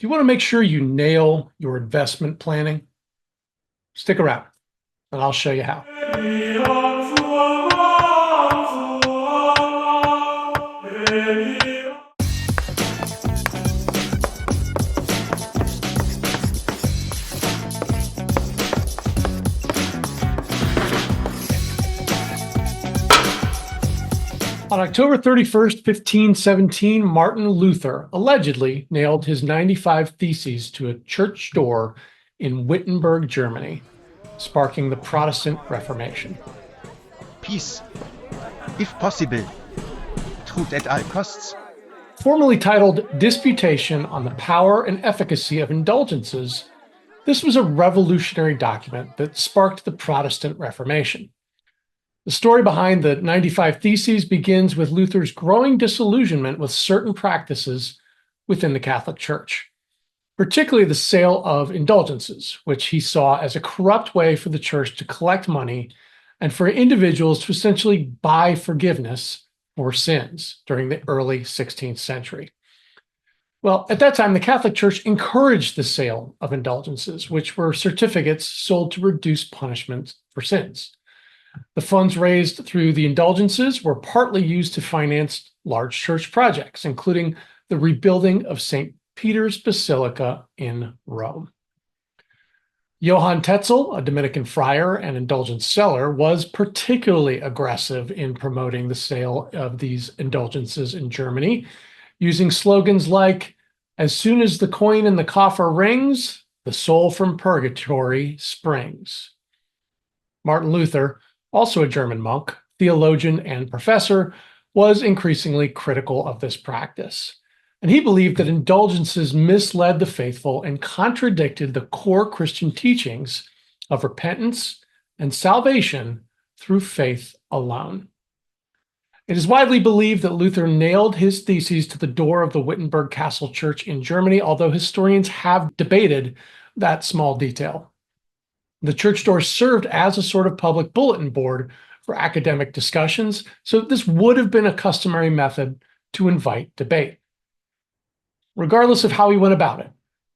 you want to make sure you nail your investment planning? Stick around, and I'll show you how. On October 31st, 1517, Martin Luther allegedly nailed his 95 Theses to a church door in Wittenberg, Germany, sparking the Protestant Reformation. Peace, if possible, truth at all costs. Formerly titled Disputation on the Power and Efficacy of Indulgences, this was a revolutionary document that sparked the Protestant Reformation. The story behind the 95 Theses begins with Luther's growing disillusionment with certain practices within the Catholic Church, particularly the sale of indulgences, which he saw as a corrupt way for the church to collect money and for individuals to essentially buy forgiveness for sins during the early 16th century. Well, at that time, the Catholic Church encouraged the sale of indulgences, which were certificates sold to reduce punishment for sins. The funds raised through the indulgences were partly used to finance large church projects, including the rebuilding of St. Peter's Basilica in Rome. Johann Tetzel, a Dominican friar and indulgence seller, was particularly aggressive in promoting the sale of these indulgences in Germany, using slogans like, "As soon as the coin in the coffer rings, the soul from purgatory springs." Martin Luther, also a German monk, theologian, and professor, was increasingly critical of this practice. And he believed that indulgences misled the faithful and contradicted the core Christian teachings of repentance and salvation through faith alone. It is widely believed that Luther nailed his theses to the door of the Wittenberg Castle Church in Germany, although historians have debated that small detail. The church door served as a sort of public bulletin board for academic discussions, so this would have been a customary method to invite debate. Regardless of how he went about it,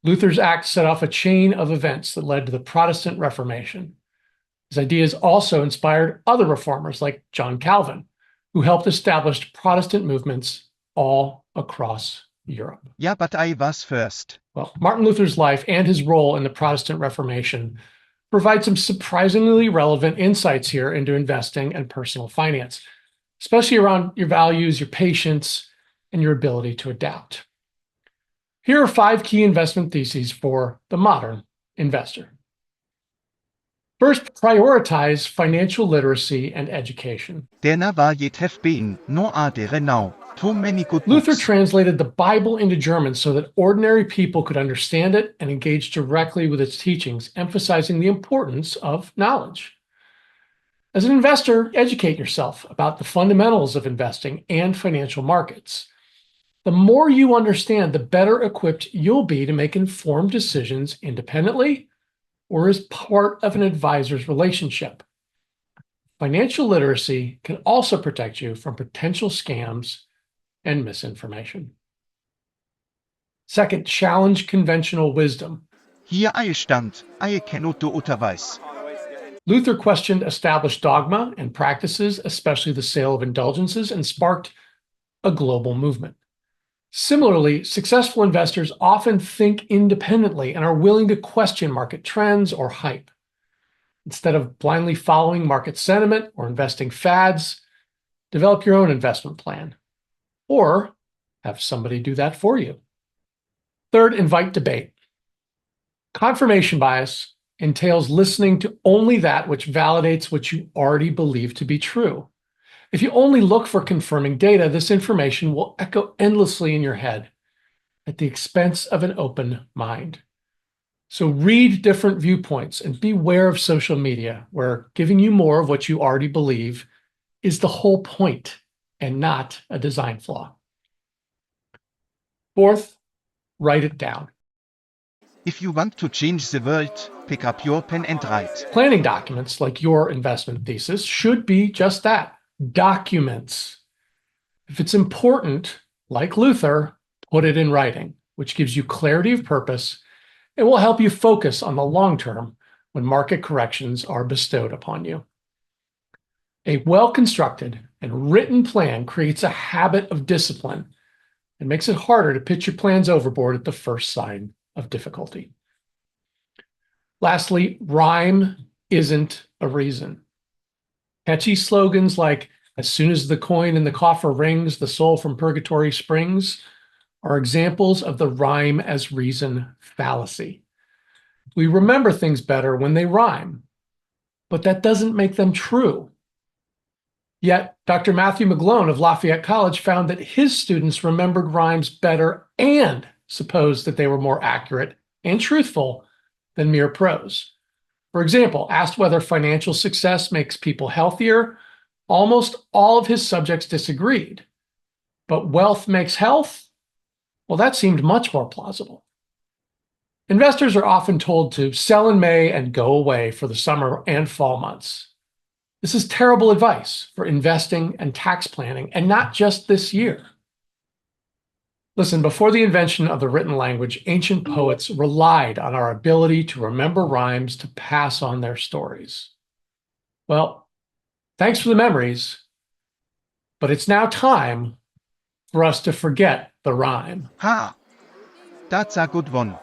Luther's act set off a chain of events that led to the Protestant Reformation. His ideas also inspired other reformers like John Calvin, who helped establish Protestant movements all across Europe. Yeah, but I was first. Well, Martin Luther's life and his role in the Protestant Reformation provide some surprisingly relevant insights here into investing and personal finance, especially around your values, your patience, and your ability to adapt. Here are 5 key investment theses for the modern investor. First, prioritize financial literacy and education. There never yet have been, nor are there now, too many good Luther books. translated the Bible into German so that ordinary people could understand it and engage directly with its teachings, emphasizing the importance of knowledge. As an investor, educate yourself about the fundamentals of investing and financial markets. The more you understand, the better equipped you'll be to make informed decisions independently or as part of an advisor's relationship. Financial literacy can also protect you from potential scams and misinformation. Second, challenge conventional wisdom. Hier I stand, I cannot do otherwise. Luther questioned established dogma and practices, especially the sale of indulgences, and sparked a global movement. Similarly, successful investors often think independently and are willing to question market trends or hype. Instead of blindly following market sentiment or investing fads, develop your own investment plan, or have somebody do that for you. Third, invite debate. Confirmation bias entails listening to only that which validates what you already believe to be true. If you only look for confirming data, this information will echo endlessly in your head at the expense of an open mind. So read different viewpoints and beware of social media, where giving you more of what you already believe is the whole point and not a design flaw. Fourth, write it down. If you want to change the world, pick up your pen and write. Planning documents like your investment thesis should be just that, documents. If it's important, like Luther, put it in writing. which gives you clarity of purpose and will help you focus on the long term when market corrections are bestowed upon you. A well-constructed and written plan creates a habit of discipline and makes it harder to pitch your plans overboard at the first sign of difficulty. Lastly, rhyme isn't a reason. Catchy slogans like, "As soon as the coin in the coffer rings, the soul from purgatory springs," are examples of the rhyme as reason fallacy. We remember things better when they rhyme, but that doesn't make them true. Yet, Dr. Matthew McGlone of Lafayette College found that his students remembered rhymes better and supposed that they were more accurate and truthful than mere prose. For example, asked whether financial success makes people healthier, almost all of his subjects disagreed. But wealth makes health? Well, that seemed much more plausible. Investors are often told to sell in May and go away for the summer and fall months. This is terrible advice for investing and tax planning, and not just this year. Listen, before the invention of the written language, ancient poets relied on our ability to remember rhymes to pass on their stories. Well, thanks for the memories, but it's now time for us to forget the rhyme. Ha! That's a good one.